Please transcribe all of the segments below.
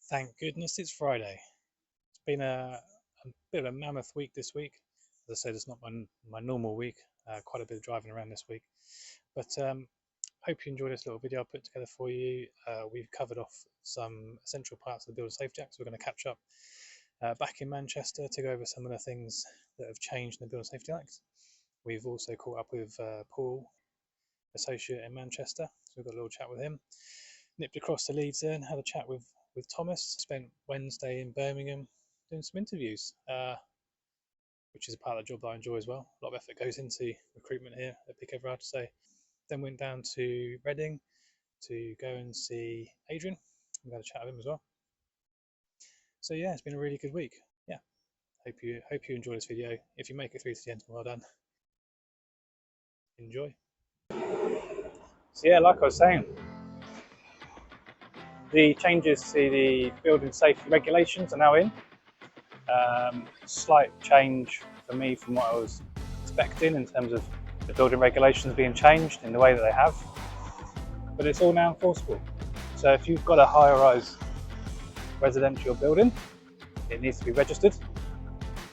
Thank goodness it's Friday. It's been a bit of a mammoth week this week. As I said, it's not my normal week. Quite a bit of driving around this week. But hope you enjoyed this little video I put together for you. We've covered off some essential parts of the Building Safety Act, so we're going to catch up back in Manchester to go over some of the things that have changed in the Building Safety Act. We've also caught up with Paul, associate in Manchester, so we've got a little chat with him. Nipped across to Leeds and had a chat with Thomas. Spent Wednesday in Birmingham doing some interviews, which is a part of the job that I enjoy as well. A lot of effort goes into recruitment here at Everard. So then went down to Reading to go and see Adrian. We had a chat with him as well. So yeah, it's been a really good week. Yeah, hope you enjoy this video. If you make it through to the end, well done. Enjoy. So yeah, like I was saying, the changes to the building safety regulations are now in. Slight change for me from what I was expecting in terms of the building regulations being changed in the way that they have, but it's all now enforceable. So if you've got a high-rise residential building, it needs to be registered.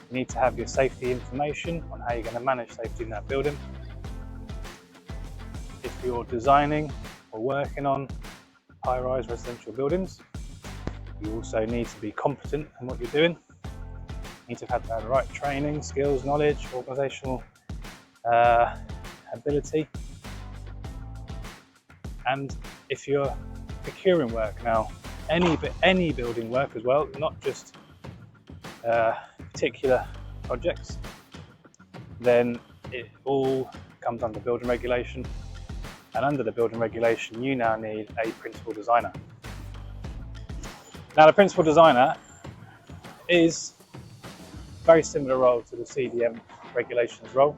You need to have your safety information on how you're going to manage safety in that building. If you're designing or working on high-rise residential buildings, you also need to be competent in what you're doing. You need to have the right training, skills, knowledge, organisational ability. And if you're procuring work now, any building work as well, not just particular projects, then it all comes under building regulation. And under the building regulation, you now need a principal designer. Now, the principal designer is a very similar role to the CDM regulations role.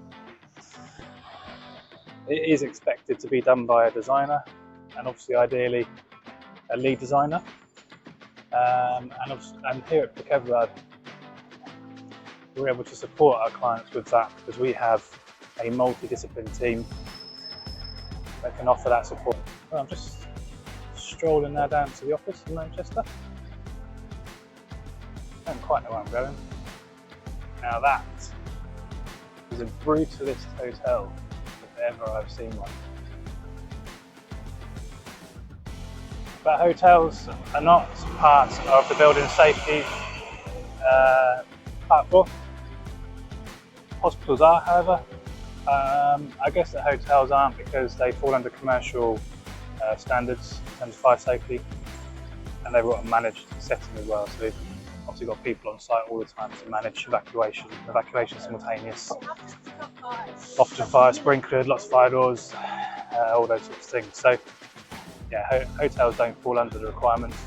It is expected to be done by a designer, and obviously, ideally, a lead designer. And here at Everard, we're able to support our clients with that because we have a multidisciplinary team that can offer that support. Well, I'm just strolling now down to the office in Manchester. I don't quite know where I'm going. Now that is a brutalist hotel if ever I've seen one. But hotels are not part of the building safety part 4. Hospitals are, however. I guess that hotels aren't because they fall under commercial standards in terms of fire safety, and they've got a managed setting as well. So they've obviously got people on site all the time to manage evacuation simultaneous. Often fire sprinkled, lots of fire doors, all those sorts of things. So yeah, hotels don't fall under the requirements.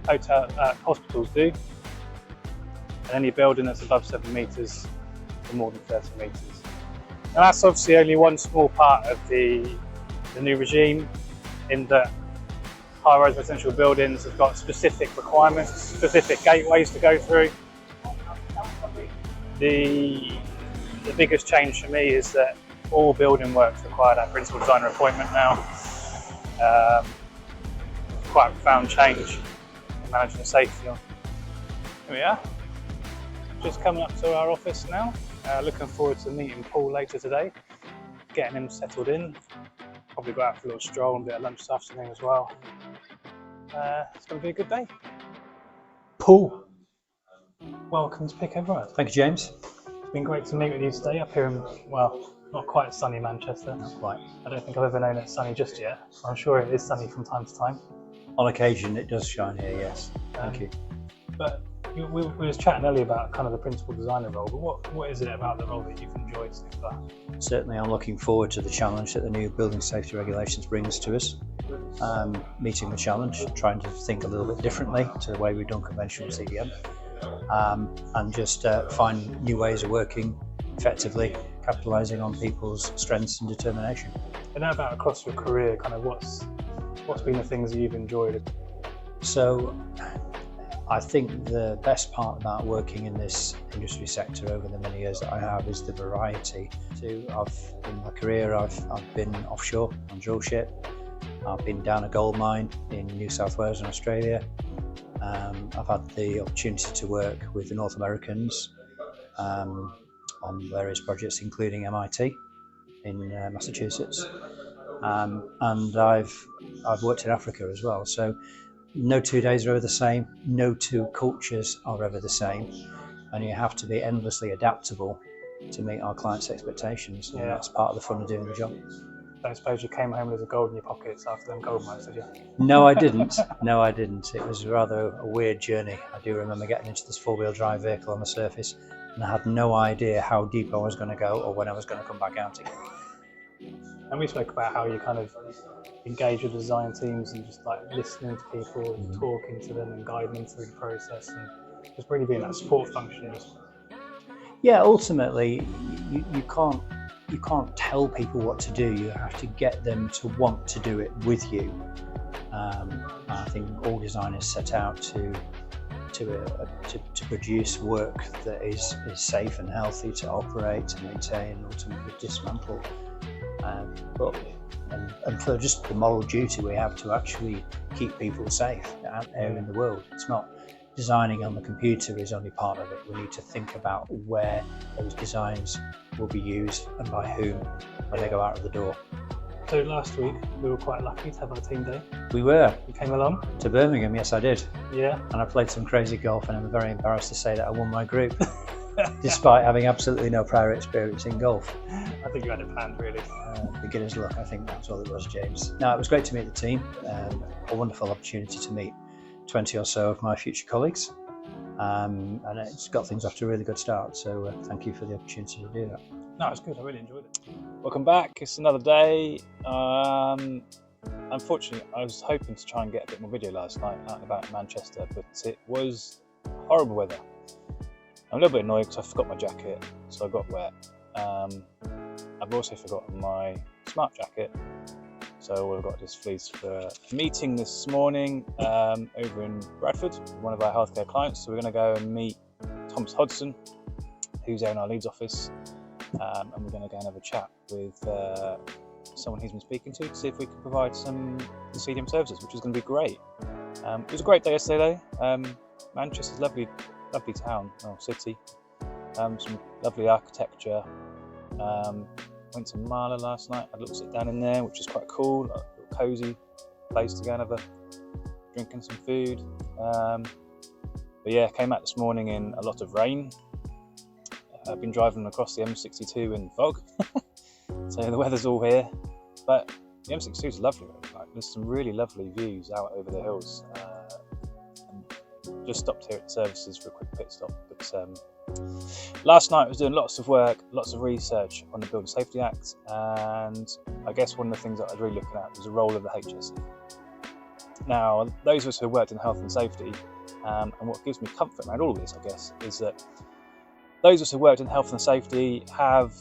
Hospitals do, and any building that's above 7 metres or more than 30 metres. And that's obviously only one small part of the new regime, in that high-rise residential buildings have got specific requirements, specific gateways to go through. The biggest change for me is that all building works require that principal designer appointment now. Quite a profound change in managing the safety on. Here we are, just coming up to our office now. Looking forward to meeting Paul later today, getting him settled in. Probably go out for a little stroll and a bit of lunch this afternoon as well. It's going to be a good day. Paul, welcome to Everard. Thank you, James. It's been great to meet with you today up here in, well, not quite sunny Manchester. Not quite. I don't think I've ever known it sunny just yet. I'm sure it is sunny from time to time. On occasion, it does shine here, yes. Thank you. But we were chatting earlier about kind of the principal designer role, but what is it about the role that you've enjoyed so far? Certainly, I'm looking forward to the challenge that the new building safety regulations brings to us. Meeting the challenge, trying to think a little bit differently to the way we've done conventional CDM, and just find new ways of working effectively, capitalising on people's strengths and determination. And now about across your career, kind of what's been the things that you've enjoyed? So I think the best part about working in this industry sector over the many years that I have is the variety. In my career, I've been offshore on drill ship. I've been down a gold mine in New South Wales in Australia. I've had the opportunity to work with the North Americans on various projects, including MIT in Massachusetts, and I've worked in Africa as well. So no 2 days are ever the same. No two cultures are ever the same, and you have to be endlessly adaptable to meet our clients' expectations. And that's part of the fun of doing the job. I suppose you came home with a gold in your pockets after them gold mines, did you? No, I didn't. No, I didn't. It was rather a weird journey. I do remember getting into this four-wheel drive vehicle on the surface, and I had no idea how deep I was going to go or when I was going to come back out again. And we spoke about how you kind of engage with design teams and just like listening to people and talking to them and guiding them through the process and just really being that support function. Yeah, ultimately, you can't tell people what to do. You have to get them to want to do it with you. I think all designers set out to produce work that is safe and healthy to operate, to maintain, and ultimately dismantle. And for just the moral duty we have to actually keep people safe out there in the world. It's not designing on the computer is only part of it. We need to think about where those designs will be used and by whom when they go out of the door. So last week we were quite lucky to have our team day. We were. You came along? To Birmingham, yes I did. Yeah. And I played some crazy golf, and I'm very embarrassed to say that I won my group, despite having absolutely no prior experience in golf. I think you had it planned really. Beginner's luck, I think that's all it was, James. No, it was great to meet the team. A wonderful opportunity to meet 20 or so of my future colleagues, and it's got things off to a really good start, so thank you for the opportunity to do that. No, it's good, I really enjoyed it. Welcome back, it's another day. Unfortunately, I was hoping to try and get a bit more video last night out and about in Manchester, but it was horrible weather. I'm a little bit annoyed because I forgot my jacket, so I got wet. I've also forgotten my smart jacket, so all I've got is fleece for a meeting this morning over in Bradford, one of our healthcare clients. So we're going to go and meet Thomas Hodgson, who's there in our Leeds office, and we're going to go and have a chat with someone he's been speaking to see if we can provide some CDM services, which is going to be great. It was a great day yesterday though. Manchester's a lovely town, or city, some lovely architecture. Went to Marla last night, had a little sit down in there, which is quite cool, a little cosy place to go and have a drink and some food. But yeah, came out this morning in a lot of rain. I've been driving across the M62 in fog, so the weather's all here. But the M62 is lovely, like, there's some really lovely views out over the hills. And just stopped here at the services for a quick pit stop. But last night I was doing lots of work, lots of research on the Building Safety Act, and I guess one of the things that I was really looking at was the role of the HSE. Now, those of us who have worked in health and safety, and what gives me comfort around all of this, I guess, is that those of us who worked in health and safety have,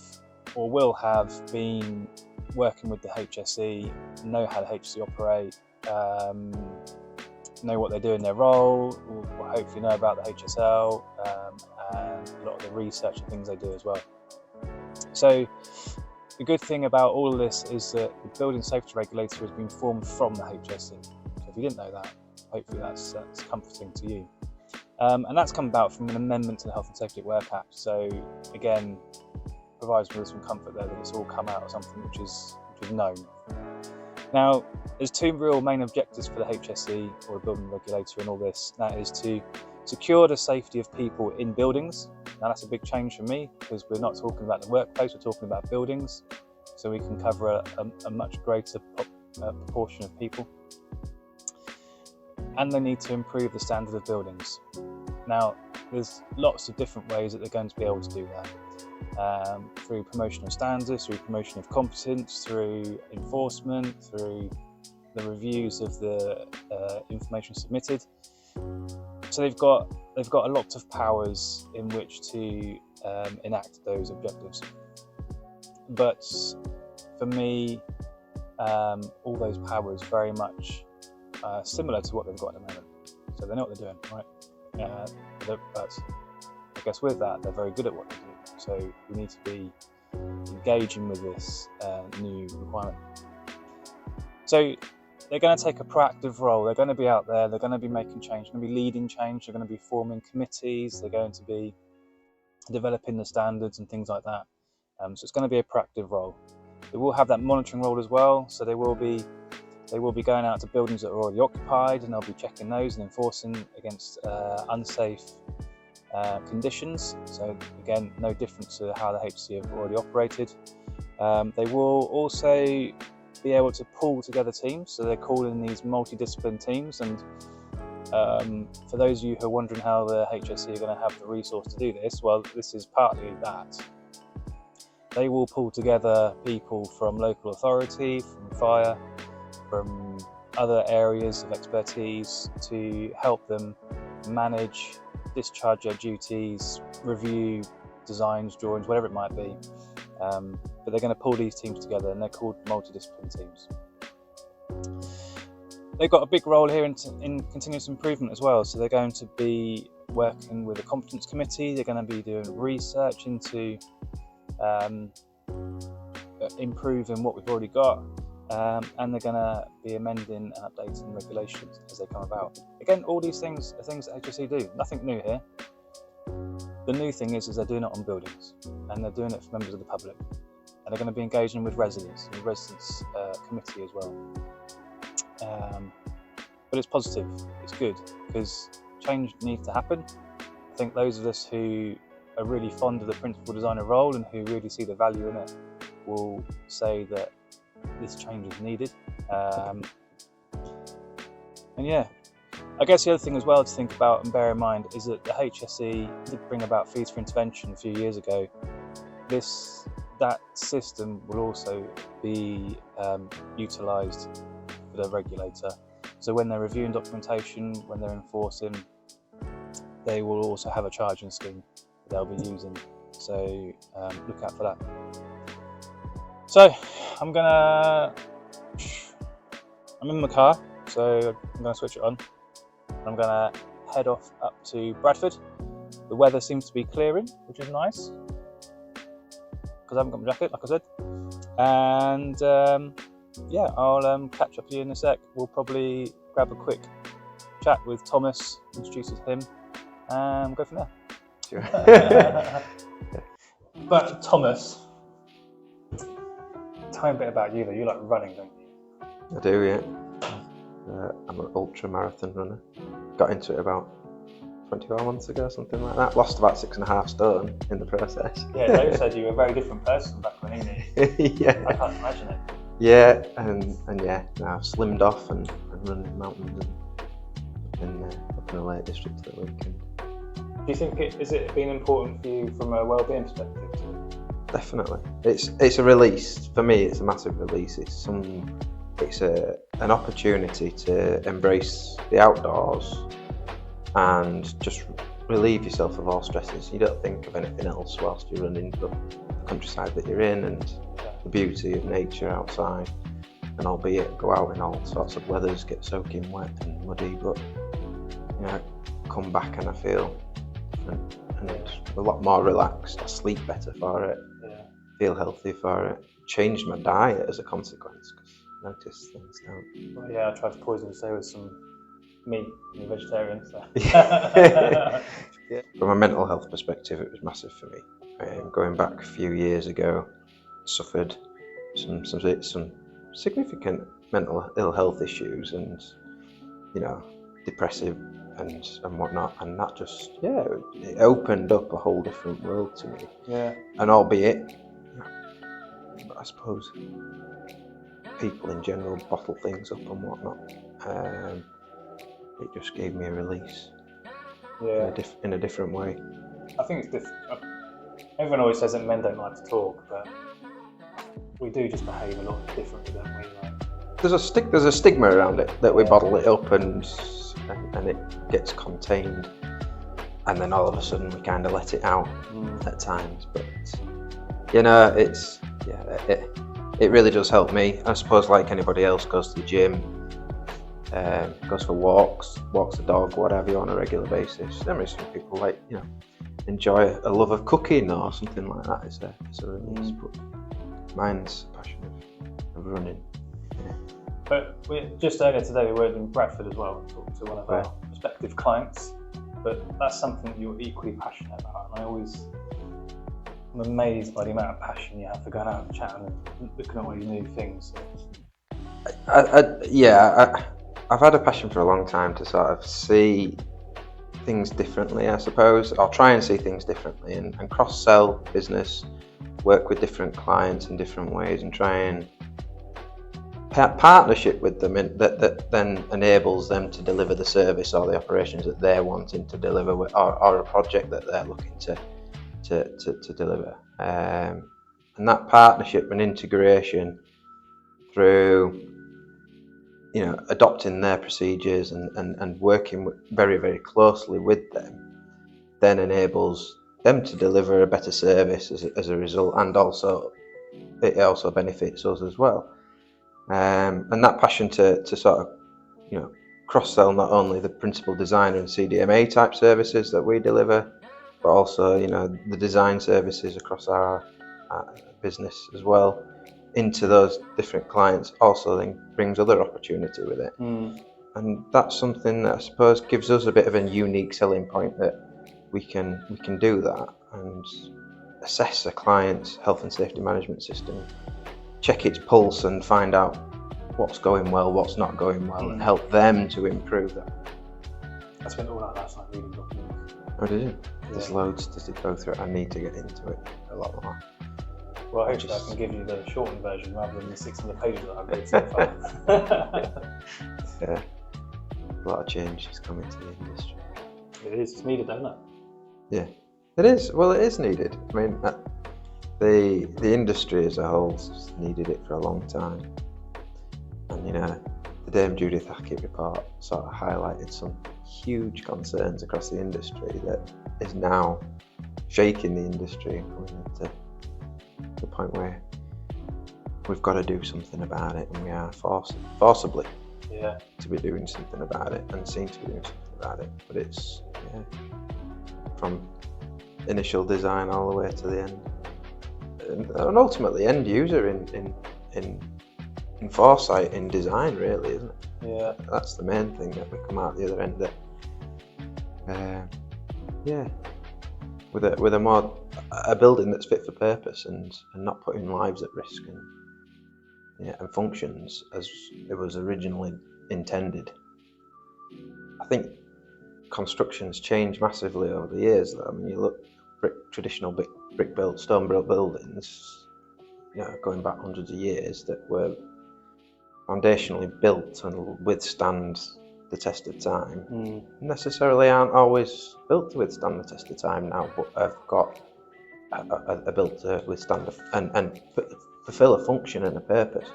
or will have, been working with the HSE, know how the HSE operate, know what they do in their role, or hopefully know about the HSL, and a lot of the research and things they do as well. So the good thing about all of this is that the Building Safety Regulator has been formed from the HSE. So if you didn't know that, hopefully that's comforting to you. And that's come about from an amendment to the Health and Safety at Work Act. So again, provides me with some comfort there that it's all come out of something which is known. Now, there's two real main objectives for the HSE, or the building regulator, in all this. That is to secure the safety of people in buildings. Now that's a big change for me, because we're not talking about the workplace, we're talking about buildings. So we can cover a much greater proportion of people. And they need to improve the standard of buildings. Now, there's lots of different ways that they're going to be able to do that. Through promotion of standards, through promotion of competence, through enforcement, through the reviews of the information submitted. So they've got a lot of powers in which to enact those objectives. But for me, all those powers very much similar to what they've got at the moment. So they know what they're doing, right? But I guess with that, they're very good at what they do. So we need to be engaging with this new requirement. So they're going to take a proactive role. They're going to be out there. They're going to be making change. They're going to be leading change. They're going to be forming committees. They're going to be developing the standards and things like that. So it's going to be a proactive role. They will have that monitoring role as well. So they will be going out to buildings that are already occupied, and they'll be checking those and enforcing against unsafe conditions. So again, no different to how the HSE have already operated. They will also be able to pull together teams. So they're calling these multidiscipline teams. And for those of you who are wondering how the HSE are going to have the resource to do this, well, this is partly that. They will pull together people from local authority, from fire, from other areas of expertise to help them manage, discharge their duties, review designs, drawings, whatever it might be. But they're going to pull these teams together, and they're called multidiscipline teams. They've got a big role here in continuous improvement as well. So they're going to be working with a competence committee. They're going to be doing research into improving what we've already got. And they're going to be amending and updating regulations as they come about. Again, all these things are things that HSE do. Nothing new here. The new thing is they're doing it on buildings, and they're doing it for members of the public. And they're going to be engaging with residents, and the residents committee as well. But it's positive, it's good, because change needs to happen. I think those of us who are really fond of the principal designer role and who really see the value in it will say that this change is needed. And yeah, I guess the other thing as well to think about and bear in mind is that the HSE did bring about fees for intervention a few years ago. That system will also be utilised for the regulator. So when they're reviewing documentation, when they're enforcing, they will also have a charging scheme that they'll be using. So look out for that. So I'm in my car, so I'm gonna switch it on. I'm gonna head off up to Bradford. The weather seems to be clearing, which is nice, because I haven't got my jacket, like I said. And yeah, I'll catch up with you in a sec. We'll probably grab a quick chat with Thomas, introduce him, and go from there. Sure. But Thomas, tell me a bit about you though. You like running, don't you? I do, yeah. I'm an ultra marathon runner. Got into it about 24 months ago, something like that. Lost about 6.5 stone in the process. Yeah, Dave said you were a very different person back when he knew. Yeah. I can't imagine it. Yeah, and yeah, now I've slimmed off and run in the mountains and up in the Lake District at the weekend. Do you think is it been important for you from a well-being perspective? Definitely, it's a release for me. It's a massive release. It's an opportunity to embrace the outdoors and just relieve yourself of all stresses. You don't think of anything else whilst you're running, but the countryside that you're in and the beauty of nature outside. And albeit go out in all sorts of weathers, get soaking wet and muddy, but you know, come back and I feel different and a lot more relaxed. I sleep better for it. Yeah. Feel healthy for it. Changed my diet as a consequence because I notice things don't. Well, yeah, I tried to poison the day with some meat. I'm a vegetarian, so. Yeah. From a mental health perspective, it was massive for me. Going back a few years ago, suffered some significant mental ill health issues and depressive and whatnot, and that just it opened up a whole different world to me. Yeah. And albeit, I suppose people in general bottle things up and whatnot. It just gave me a release. Yeah. In a different way. I think it's different. Everyone always says that men don't like to talk, but we do just behave a lot differently, don't we? Like, there's a stigma around it that we bottle it up and it gets contained, and then all of a sudden we kind of let it out at times. But it really does help me. I suppose like anybody else, goes to the gym, goes for walks the dog, whatever, on a regular basis. There are some people enjoy a love of cooking or something like that. It's a release, but mine's a passion of running. Yeah. But just earlier today we were in Bradford as well, talking to one of our prospective clients. But that's something you're equally passionate about, and I'm amazed by the amount of passion you have for going out and chatting and looking at all these new things. I've had a passion for a long time to sort of see things differently, I suppose. I'll try and see things differently and cross-sell business, work with different clients in different ways, and try and partnership with them that then enables them to deliver the service or the operations that they're wanting to deliver, or a project that they're looking to deliver. And that partnership and integration through adopting their procedures and working very, very closely with them then enables them to deliver a better service as a result, and also it also benefits us as well. And that passion to sort of cross-sell not only the principal designer and CDMA type services that we deliver, but also the design services across our business as well into those different clients also then brings other opportunity with it. And that's something that I suppose gives us a bit of a unique selling point, that we can do that and assess a client's health and safety management system, check its pulse and find out what's going well, what's not going well, and help them to improve that. I spent all that last night reading documents. Oh, did you? There's loads to go through. I need to get into it a lot more. Well, hopefully I can give you the shortened version rather than the 600 pages that I've read so far. Yeah, a lot of change is coming to the industry. It is. It's needed, isn't it? Yeah, it is. Well, it is needed. I mean, the industry as a whole's needed it for a long time. And the Dame Judith Hackett report sort of highlighted some huge concerns across the industry that is now shaking the industry and coming into the point where we've got to do something about it, and we are forcibly to be doing something about it, and seem to be doing something about it. But it's from initial design all the way to the end, and ultimately end user in foresight in design, really, isn't it? Yeah, that's the main thing, that we come out the other end that with a building that's fit for purpose and not putting lives at risk and functions as it was originally intended. I think construction's changed massively over the years, though. I mean, you look traditional brick built, stone built buildings, going back hundreds of years, that were foundationally built and withstand the test of time, necessarily aren't always built to withstand the test of time now, but have got are built to withstand and fulfill a function and a purpose.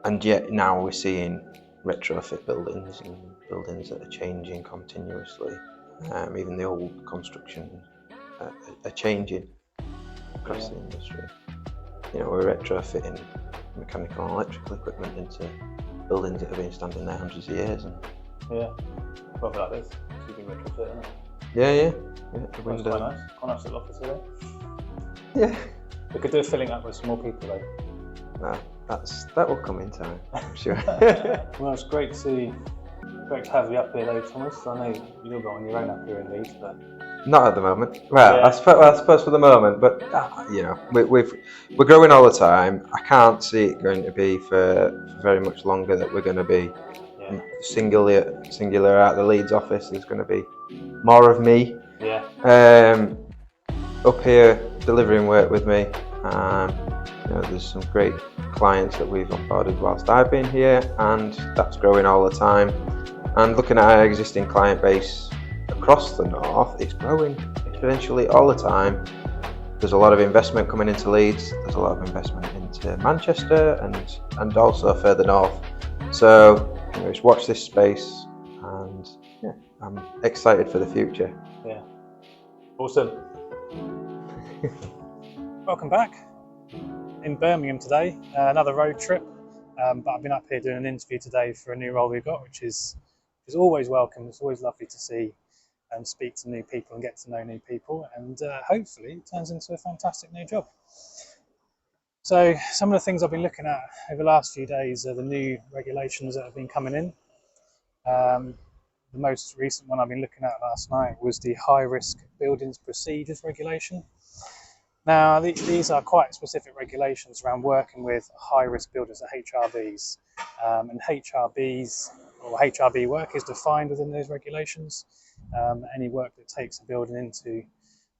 And yet now we're seeing retrofit buildings and buildings that are changing continuously. Even the old construction are changing across the industry. We're retrofitting mechanical and electrical equipment into buildings that have been standing there hundreds of years. And probably like this. You can retrofit, isn't it? Yeah. The window. Quite nice. Quite nice little office here. Yeah. We could do a filling up with some more people though. No, that will come in time, I'm sure. Well, it's great to have you up here though, Thomas. I know you've got on your own up here in Leeds, but not at the moment. Well, I suppose for the moment, but we're growing all the time. I can't see it going to be for very much longer that we're going to be singular out of the Leeds office. There's going to be more of me. Up here delivering work with me. There's some great clients that we've onboarded whilst I've been here, and that's growing all the time. And looking at our existing client base across the north, it's growing exponentially all the time. There's a lot of investment coming into Leeds. There's a lot of investment into Manchester and also further north. So just watch this space, and I'm excited for the future. Yeah, awesome. Welcome back. In Birmingham today, another road trip. But I've been up here doing an interview today for a new role we've got, which is always welcome. It's always lovely to see and speak to new people and get to know new people, and hopefully it turns into a fantastic new job. So some of the things I've been looking at over the last few days are the new regulations that have been coming in. The most recent one I've been looking at last night was the high risk buildings procedures regulation. Now these are quite specific regulations around working with high risk buildings, the HRBs, and HRBs or HRB work is defined within those regulations. Any work that takes a building into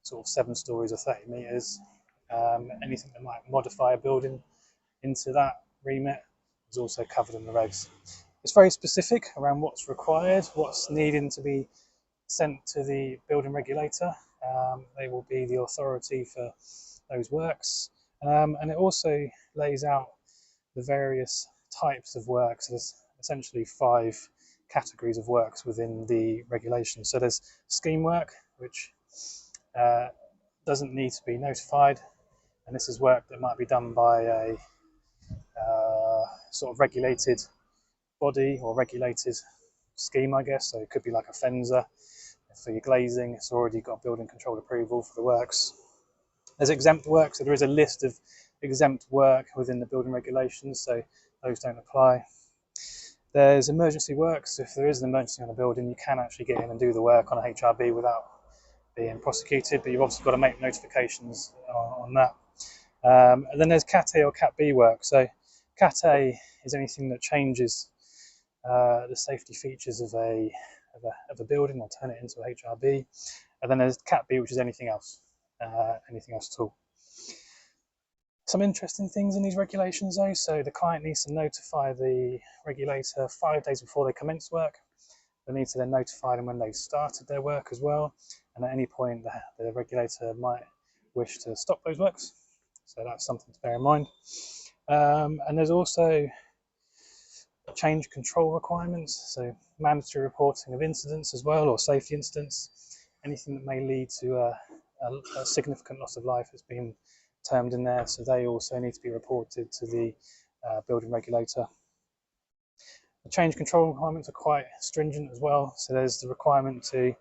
sort of 7 stories or 30 metres, anything that might modify a building into that remit is also covered in the regs. It's very specific around what's required, what's needing to be sent to the building regulator. They will be the authority for those works, and it also lays out the various types of works. So there's essentially 5 categories of works within the regulation. So there's scheme work, which doesn't need to be notified, and this is work that might be done by a sort of regulated body or regulated scheme, I guess. So it could be like a fencer for your glazing. It's already got building control approval for the works. There's exempt work, so there is a list of exempt work within the building regulations, so those don't apply. There's emergency works. If there is an emergency on a building, you can actually get in and do the work on a HRB without being prosecuted, but you've obviously got to make notifications on that. And then there's Cat A or Cat B work. So Cat A is anything that changes the safety features of a building or turn it into a HRB. And then there's Cat B, which is anything else at all. Some interesting things in these regulations though. So the client needs to notify the regulator 5 days before they commence work. They need to then notify them when they've started their work as well. And at any point the regulator might wish to stop those works. So that's something to bear in mind. And there's also change control requirements, so mandatory reporting of incidents as well, or safety incidents. Anything that may lead to a significant loss of life has been termed in there, so they also need to be reported to the building regulator. The change control requirements are quite stringent as well, so there's the requirement to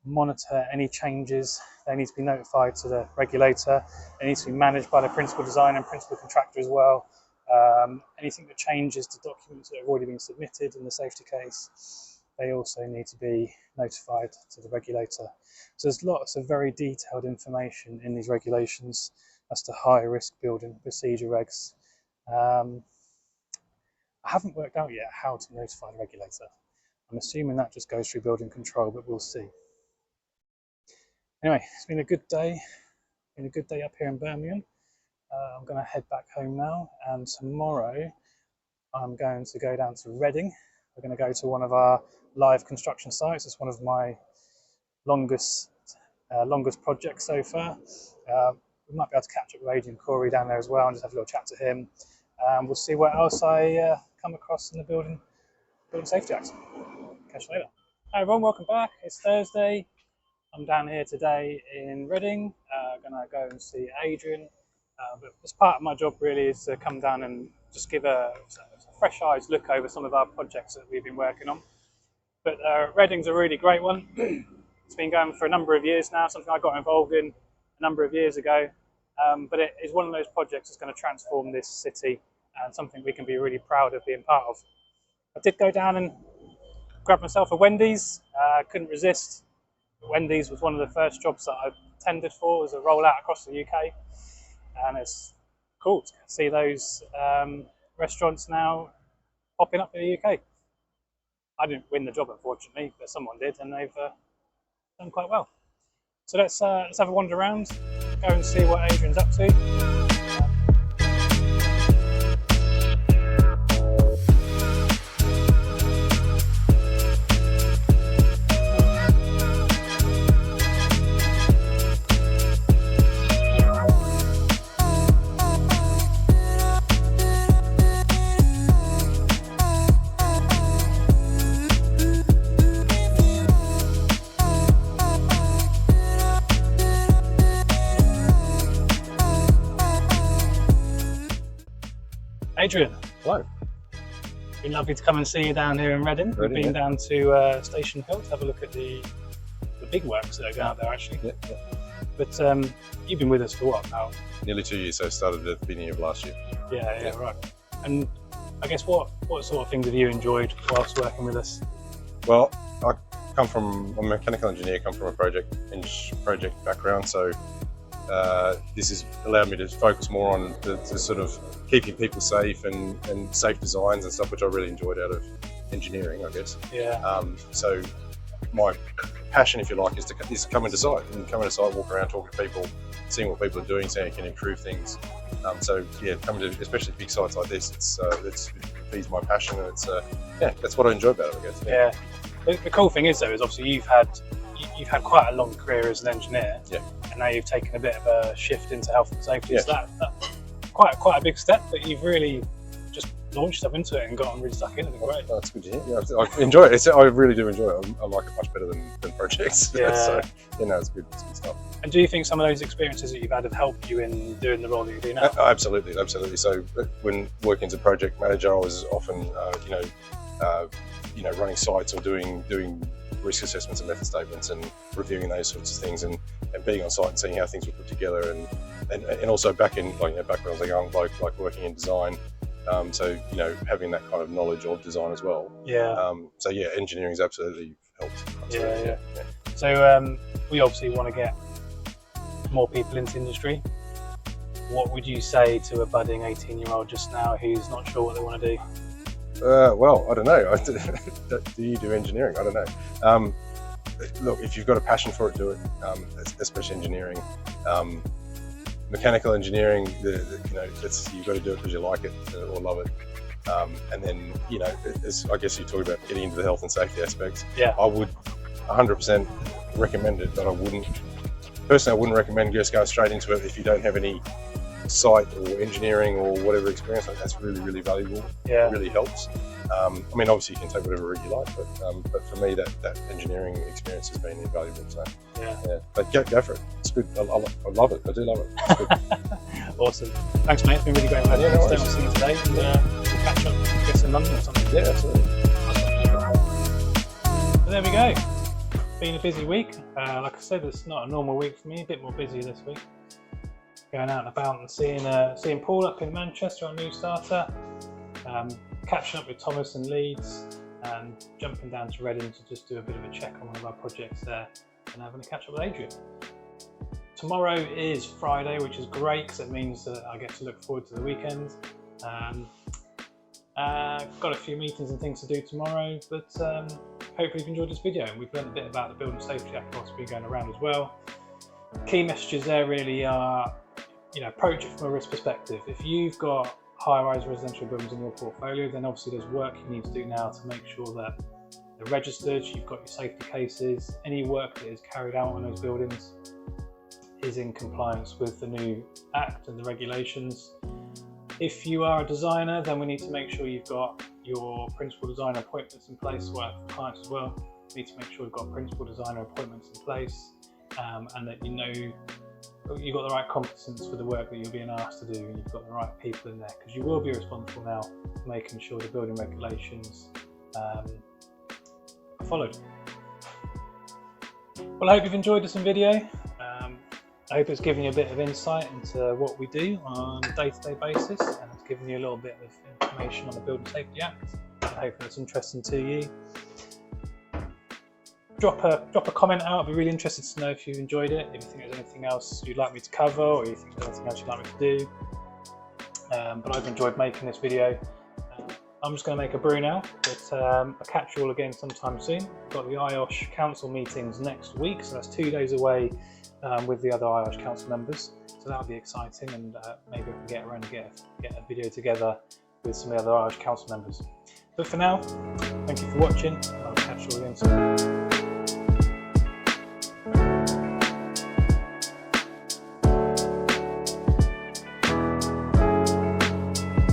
monitor any changes. They need to be notified to the regulator. They need to be managed by the principal designer and principal contractor as well. Anything that changes to documents that have already been submitted in the safety case, they also need to be notified to the regulator. So there's lots of very detailed information in these regulations as to high risk building procedure regs. I haven't worked out yet how to notify the regulator. I'm assuming that just goes through building control, but we'll see. Anyway, it's been a good day. Up here in Birmingham. I'm going to head back home now, and tomorrow I'm going to go down to Reading. We're going to go to one of our live construction sites. It's one of my longest projects so far. We might be able to catch up with Adrian Corey down there as well and just have a little chat to him. We'll see what else I come across in the Building Safety Act. Catch you later. Hi everyone, welcome back. It's Thursday. I'm down here today in Reading. Gonna go and see Adrian. But as part of my job really is to come down and just give a fresh eyes look over some of our projects that we've been working on. But Reading's a really great one. It's been going for a number of years now, something I got involved in a number of years ago. But it is one of those projects that's going to transform this city and something we can be really proud of being part of. I did go down and grab myself a Wendy's. Couldn't resist. Wendy's was one of the first jobs that I tendered for as a rollout across the UK. And it's cool to see those restaurants now popping up in the UK. I didn't win the job, unfortunately, but someone did, and they've done quite well. So let's have a wander around, go and see what Adrian's up to. Adrian, Hello. been lovely to come and see you down here in Reading. We've been down to Station Hill to have a look at the big works that are going out there actually. But you've been with us for what, about? Nearly 2 years, so started at the beginning of last year. Yeah, right. And I guess what sort of things have you enjoyed whilst working with us? Well, I'm a mechanical engineer, come from a project background, so this has allowed me to focus more on the sort of keeping people safe and safe designs and stuff, which I really enjoyed out of engineering, I guess. Yeah. So my passion, if you like, is to come into site, walk around, talk to people, seeing what people are doing, seeing how you can improve things. So yeah, coming to especially big sites like this, it feeds my passion, and that's what I enjoy about it, I guess. Yeah. The cool thing is, though, is obviously you've had quite a long career as an engineer. Yeah. And now you've taken a bit of a shift into health and safety. Yeah. So that's quite a big step, but you've really just launched yourself into it and got on really stuck in. I think great. That's good to hear. Yeah, I enjoy it. I really do enjoy it. I like it much better than projects. Yeah. So it's good stuff. And do you think some of those experiences that you've had have helped you in doing the role that you do now? Absolutely. So when working as a project manager, I was often, running sites or doing risk assessments and method statements and reviewing those sorts of things, and being on site and seeing how things were put together, and also back when I was a young bloke, like working in design. So having that kind of knowledge of design as well. Yeah. So yeah, engineering's absolutely helped. Yeah. So we obviously want to get more people into the industry. What would you say to a budding 18-year-old just now who's not sure what they want to do? Well, I don't know. Do you do engineering? I don't know. Look, if you've got a passion for it, do it. Especially engineering. Mechanical engineering, you've got to do it because you like it or love it. And then, I guess you talk about getting into the health and safety aspects. Yeah. I would 100% recommend it, but I wouldn't recommend just going straight into it if you don't have any site or engineering or whatever experience. That's really, really valuable. Yeah. It really helps. Obviously you can take whatever route you like, but for me that engineering experience has been invaluable. So yeah. But go for it. It's good. I love it. I do love it. It's good. Awesome. Thanks, mate. It's been really great having you. See you today, and we'll catch up, I guess, in London or something. Yeah, absolutely. So there we go. Been a busy week. Like I said, it's not a normal week for me. A bit more busy this week. Going out and about and seeing Paul up in Manchester, our new starter. Catching up with Thomas in Leeds, and jumping down to Reading to just do a bit of a check on one of our projects there, and having a catch up with Adrian. Tomorrow is Friday, which is great because it means that I get to look forward to the weekend. Got a few meetings and things to do tomorrow, but hopefully you've enjoyed this video, and we've learned a bit about the Building Safety Act whilst we're going around as well. Key messages there really are, approach it from a risk perspective. If you've got high-rise residential buildings in your portfolio, then obviously there's work you need to do now to make sure that they're registered, you've got your safety cases, any work that is carried out on those buildings is in compliance with the new Act and the regulations. If you are a designer, then we need to make sure you've got your principal designer appointments in place. Work for clients as well. You need to make sure you've got principal designer appointments in place, and that you've got the right competence for the work that you're being asked to do, and you've got the right people in there, because you will be responsible now for making sure the building regulations are followed. Well, I hope you've enjoyed this video. I hope it's given you a bit of insight into what we do on a day-to-day basis, and it's given you a little bit of information on the Building Safety Act. I hope that's interesting to you. Drop a comment out. I'd be really interested to know if you enjoyed it, if you think there's anything else you'd like me to cover, or if you think there's anything else you'd like me to do. But I've enjoyed making this video. I'm just going to make a brew now, but I'll catch you all again sometime soon. We've got the IOSH Council meetings next week, so that's 2 days away with the other IOSH Council members. So that'll be exciting, and maybe we can get around and get a video together with some of the other IOSH Council members. But for now, thank you for watching, and I'll catch you all again soon.